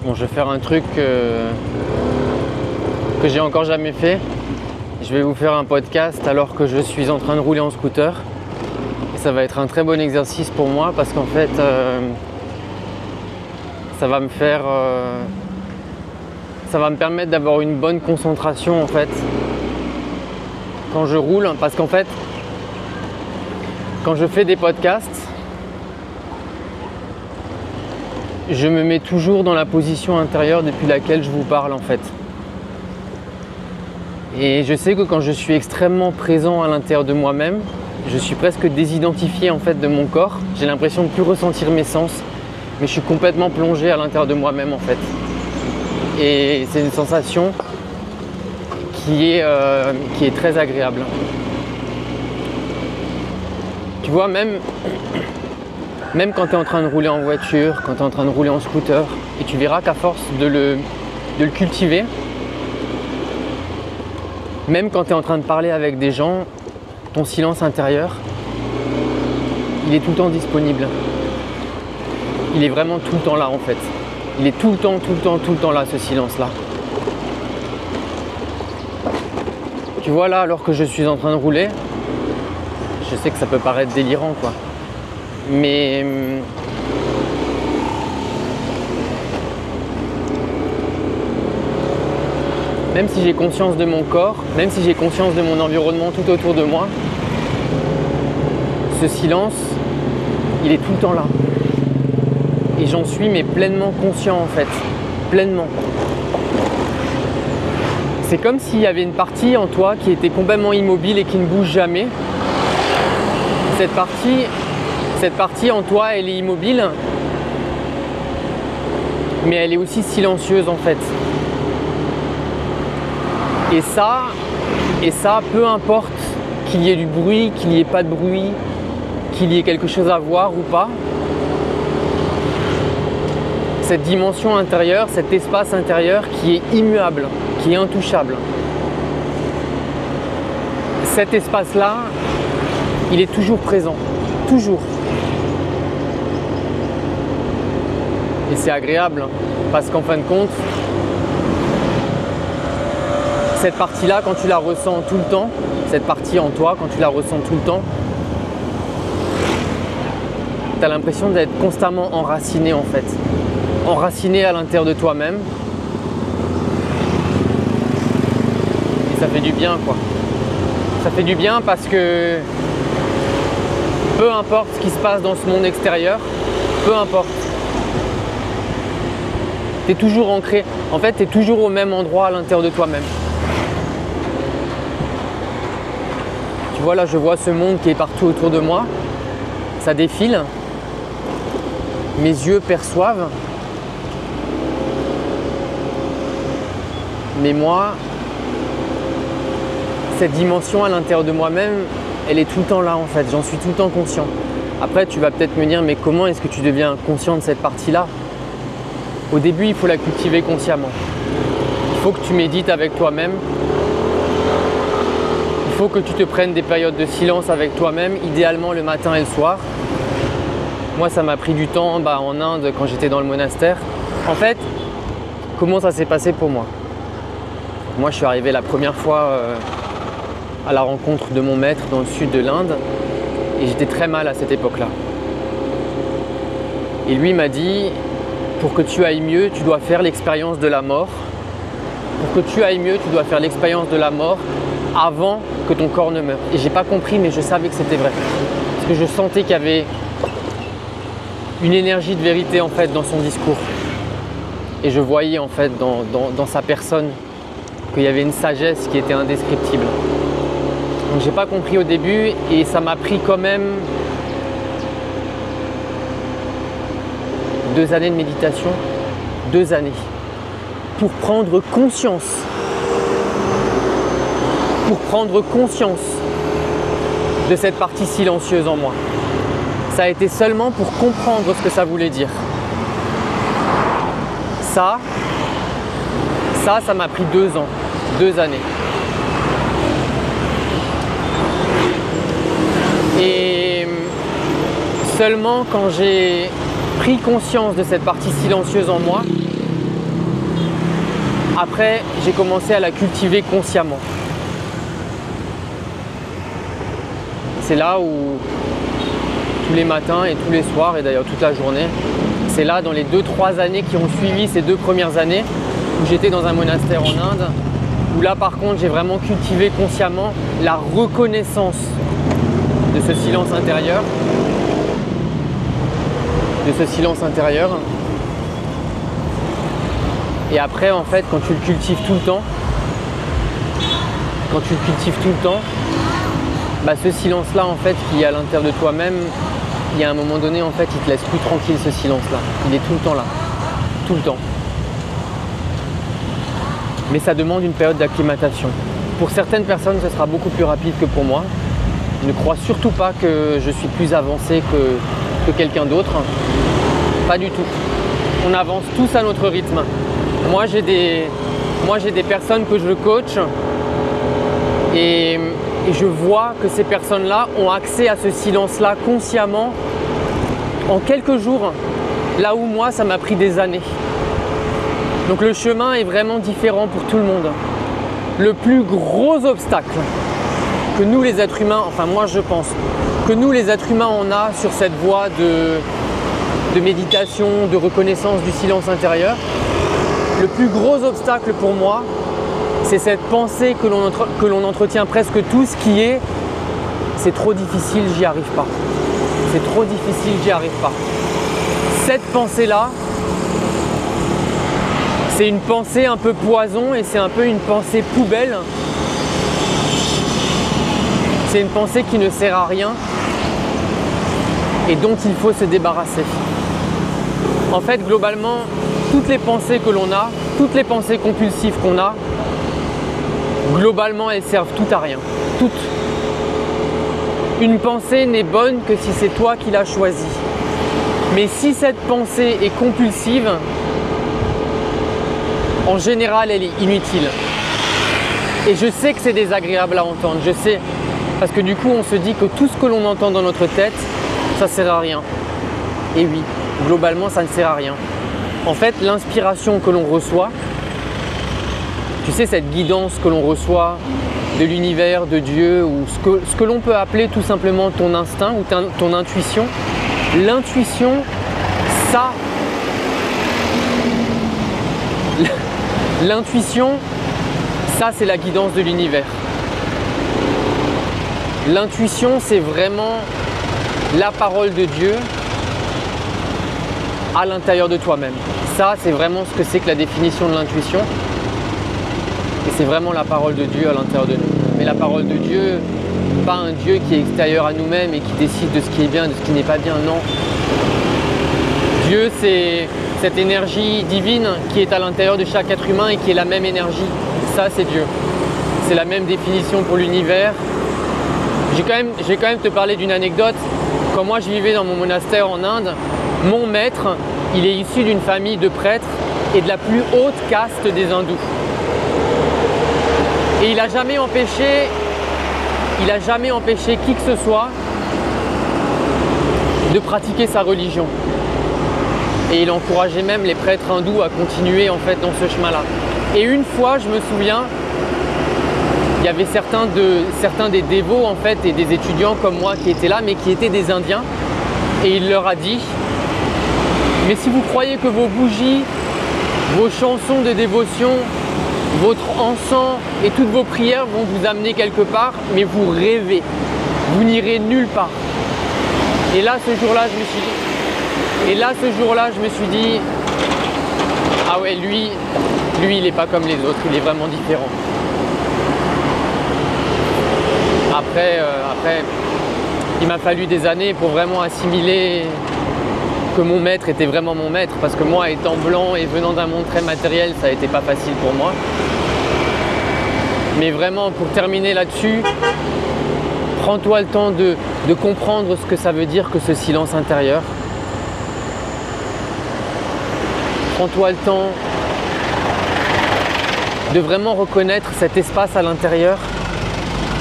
Bon, je vais faire un truc que j'ai encore jamais fait. Je vais vous faire un podcast alors que je suis en train de rouler en scooter. Et ça va être un très bon exercice pour moi parce qu'en fait, ça va me permettre d'avoir une bonne concentration en fait quand je roule. Parce qu'en fait, quand je fais des podcasts, je me mets toujours dans la position intérieure depuis laquelle je vous parle en fait. Et je sais que quand je suis extrêmement présent à l'intérieur de moi-même, je suis presque désidentifié en fait de mon corps. J'ai l'impression de ne plus ressentir mes sens, mais je suis complètement plongé à l'intérieur de moi-même en fait. Et c'est une sensation qui est très agréable. Tu vois, même quand tu es en train de rouler en voiture, quand tu es en train de rouler en scooter, et tu verras qu'à force de le cultiver, même quand tu es en train de parler avec des gens, ton silence intérieur, il est tout le temps disponible. Il est vraiment tout le temps là en fait. Il est tout le temps là, ce silence-là. Tu vois là, alors que je suis en train de rouler, je sais que ça peut paraître délirant quoi. Mais même si j'ai conscience de mon corps, même si j'ai conscience de mon environnement tout autour de moi, ce silence, il est tout le temps là. Et j'en suis mais pleinement conscient en fait, pleinement. C'est comme s'il y avait une partie en toi qui était complètement immobile et qui ne bouge jamais. Cette partie en toi, elle est immobile, mais elle est aussi silencieuse en fait. Et ça, peu importe qu'il y ait du bruit, qu'il n'y ait pas de bruit, qu'il y ait quelque chose à voir ou pas, cette dimension intérieure, cet espace intérieur qui est immuable, qui est intouchable. Cet espace-là, il est toujours présent, toujours. Et c'est agréable parce qu'en fin de compte, cette partie-là, quand tu la ressens tout le temps, cette partie en toi, quand tu la ressens tout le temps, tu as l'impression d'être constamment enraciné en fait. Enraciné à l'intérieur de toi-même. Et ça fait du bien quoi. Ça fait du bien parce que peu importe ce qui se passe dans ce monde extérieur, peu importe. Tu es toujours ancré. En fait, tu es toujours au même endroit à l'intérieur de toi-même. Tu vois, là, je vois ce monde qui est partout autour de moi. Ça défile. Mes yeux perçoivent. Mais moi, cette dimension à l'intérieur de moi-même, elle est tout le temps là en fait, j'en suis tout le temps conscient. Après, tu vas peut-être me dire, mais comment est-ce que tu deviens conscient de cette partie-là? Au début, il faut la cultiver consciemment. Il faut que tu médites avec toi-même. Il faut que tu te prennes des périodes de silence avec toi-même, idéalement le matin et le soir. Moi, ça m'a pris du temps en Inde quand j'étais dans le monastère. En fait, comment ça s'est passé pour moi? Moi, je suis arrivé la première fois à la rencontre de mon maître dans le sud de l'Inde et j'étais très mal à cette époque-là. Et lui m'a dit, pour que tu ailles mieux, tu dois faire l'expérience de la mort. Pour que tu ailles mieux, tu dois faire l'expérience de la mort avant que ton corps ne meure. Et j'ai pas compris, mais je savais que c'était vrai. Parce que je sentais qu'il y avait une énergie de vérité en fait dans son discours. Et je voyais en fait dans sa personne qu'il y avait une sagesse qui était indescriptible. Donc j'ai pas compris au début et ça m'a pris quand même 2 années de méditation, 2 années, pour prendre conscience de cette partie silencieuse en moi. Ça a été seulement pour comprendre ce que ça voulait dire. Ça m'a pris 2 ans, 2 années. Et seulement quand j'ai pris conscience de cette partie silencieuse en moi, Après, j'ai commencé à la cultiver consciemment. C'est là où tous les matins et tous les soirs, et d'ailleurs toute la journée, c'est là dans les 2-3 années qui ont suivi ces 2 premières années où j'étais dans un monastère en Inde, où là par contre j'ai vraiment cultivé consciemment la reconnaissance de ce silence intérieur. Et après en fait quand tu le cultives tout le temps, bah, ce silence là en fait qui est à l'intérieur de toi-même, il y a un moment donné en fait il te laisse plus tranquille ce silence là, il est tout le temps là, tout le temps. Mais ça demande une période d'acclimatation. Pour certaines personnes ce sera beaucoup plus rapide que pour moi. Ne crois surtout pas que je suis plus avancé que quelqu'un d'autre, pas du tout. On avance tous à notre rythme. Moi j'ai des personnes que je coach et je vois que ces personnes-là ont accès à ce silence-là consciemment en quelques jours, là où moi ça m'a pris des années. Donc le chemin est vraiment différent pour tout le monde. Le plus gros obstacle que nous les êtres humains, enfin moi je pense, que nous les êtres humains on a sur cette voie de méditation, de reconnaissance du silence intérieur, le plus gros obstacle pour moi, c'est cette pensée que l'on entretient presque tous qui est « c'est trop difficile, j'y arrive pas ». C'est trop difficile, j'y arrive pas. Cette pensée-là, c'est une pensée un peu poison et c'est un peu une pensée poubelle. C'est une pensée qui ne sert à rien et dont il faut se débarrasser. En fait, globalement, toutes les pensées que l'on a, toutes les pensées compulsives qu'on a, globalement, elles servent toutes à rien. Toutes. Une pensée n'est bonne que si c'est toi qui l'as choisie. Mais si cette pensée est compulsive, en général, elle est inutile. Et je sais que c'est désagréable à entendre, je sais. Parce que du coup, on se dit que tout ce que l'on entend dans notre tête, ça ne sert à rien. Et oui, globalement, ça ne sert à rien. En fait, l'inspiration que l'on reçoit, tu sais, cette guidance que l'on reçoit de l'univers, de Dieu, ou ce que l'on peut appeler tout simplement ton instinct ou ton intuition, l'intuition, ça, l'intuition, ça c'est la guidance de l'univers. L'intuition, c'est vraiment la parole de Dieu à l'intérieur de toi-même. Ça, c'est vraiment ce que c'est que la définition de l'intuition. Et c'est vraiment la parole de Dieu à l'intérieur de nous. Mais la parole de Dieu, pas un Dieu qui est extérieur à nous-mêmes et qui décide de ce qui est bien, de ce qui n'est pas bien, non. Dieu, c'est cette énergie divine qui est à l'intérieur de chaque être humain et qui est la même énergie. Ça, c'est Dieu. C'est la même définition pour l'univers. Je vais quand même te parler d'une anecdote. Quand moi je vivais dans mon monastère en Inde, mon maître, il est issu d'une famille de prêtres et de la plus haute caste des hindous. Et il n'a jamais empêché qui que ce soit de pratiquer sa religion. Et il encourageait même les prêtres hindous à continuer en fait dans ce chemin-là. Et une fois, je me souviens, il y avait certains des dévots en fait et des étudiants comme moi qui étaient là, mais qui étaient des Indiens. Et il leur a dit, mais si vous croyez que vos bougies, vos chansons de dévotion, votre encens et toutes vos prières vont vous amener quelque part, mais vous rêvez, vous n'irez nulle part. Et là, ce jour-là, je me suis dit, ah ouais, lui, il n'est pas comme les autres, il est vraiment différent. Après, il m'a fallu des années pour vraiment assimiler que mon maître était vraiment mon maître, parce que moi, étant blanc et venant d'un monde très matériel, ça n'a été pas facile pour moi. Mais vraiment, pour terminer là-dessus, prends-toi le temps de comprendre ce que ça veut dire que ce silence intérieur. Prends-toi le temps de vraiment reconnaître cet espace à l'intérieur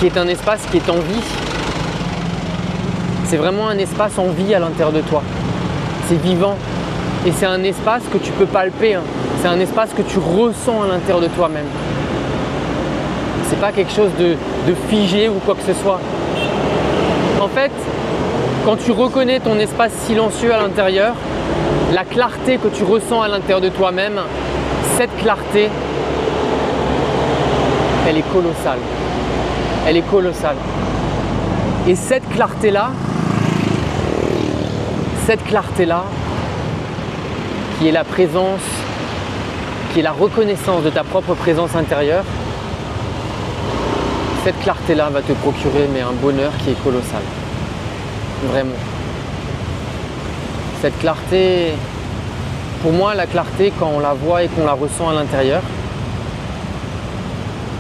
qui est un espace qui est en vie. C'est vraiment un espace en vie à l'intérieur de toi. C'est vivant. Et c'est un espace que tu peux palper, hein. C'est un espace que tu ressens à l'intérieur de toi-même. C'est pas quelque chose de figé ou quoi que ce soit. En fait, quand tu reconnais ton espace silencieux à l'intérieur, la clarté que tu ressens à l'intérieur de toi-même, cette clarté, elle est colossale. Elle est colossale. Et cette clarté-là, qui est la présence, qui est la reconnaissance de ta propre présence intérieure, cette clarté-là va te procurer un bonheur qui est colossal. Vraiment. Cette clarté, pour moi, la clarté, quand on la voit et qu'on la ressent à l'intérieur,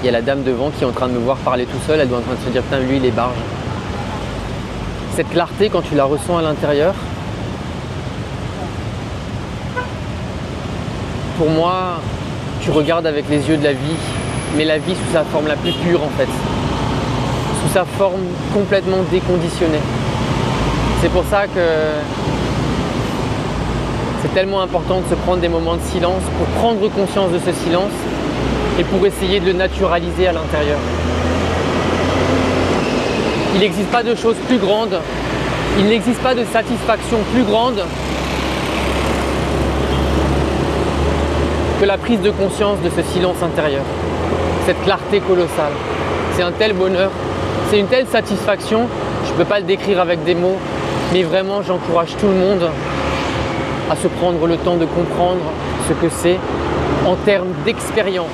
il y a la dame devant qui est en train de me voir parler tout seul, elle doit être en train de se dire putain, lui il est barge. Cette clarté, quand tu la ressens à l'intérieur, pour moi, tu regardes avec les yeux de la vie, mais la vie sous sa forme la plus pure en fait, sous sa forme complètement déconditionnée. C'est pour ça que c'est tellement important de se prendre des moments de silence pour prendre conscience de ce silence et pour essayer de le naturaliser à l'intérieur. Il n'existe pas de chose plus grande, il n'existe pas de satisfaction plus grande que la prise de conscience de ce silence intérieur, cette clarté colossale. C'est un tel bonheur, c'est une telle satisfaction, je ne peux pas le décrire avec des mots, mais vraiment j'encourage tout le monde à se prendre le temps de comprendre ce que c'est en termes d'expérience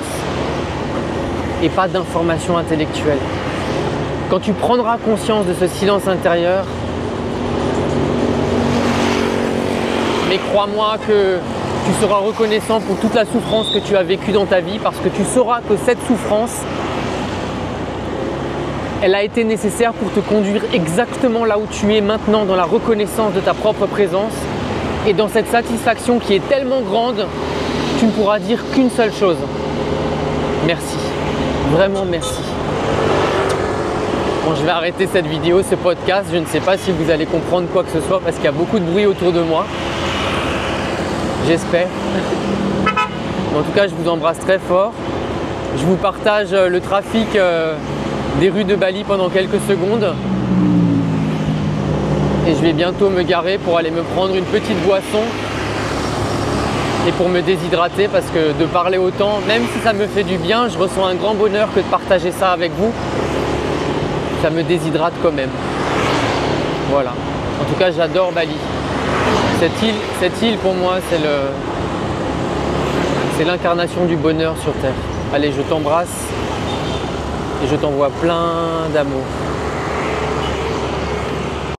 et pas d'information intellectuelle. Quand tu prendras conscience de ce silence intérieur, mais crois-moi que tu seras reconnaissant pour toute la souffrance que tu as vécue dans ta vie parce que tu sauras que cette souffrance, elle a été nécessaire pour te conduire exactement là où tu es maintenant dans la reconnaissance de ta propre présence et dans cette satisfaction qui est tellement grande, tu ne pourras dire qu'une seule chose. Merci. Vraiment merci. Bon, je vais arrêter cette vidéo, ce podcast. Je ne sais pas si vous allez comprendre quoi que ce soit parce qu'il y a beaucoup de bruit autour de moi. J'espère. En tout cas, je vous embrasse très fort. Je vous partage le trafic des rues de Bali pendant quelques secondes. Et je vais bientôt me garer pour aller me prendre une petite boisson et pour me déshydrater parce que de parler autant, même si ça me fait du bien, je ressens un grand bonheur que de partager ça avec vous. Ça me déshydrate quand même. Voilà. En tout cas, j'adore Bali. Cette île pour moi, c'est l'incarnation du bonheur sur Terre. Allez, je t'embrasse et je t'envoie plein d'amour.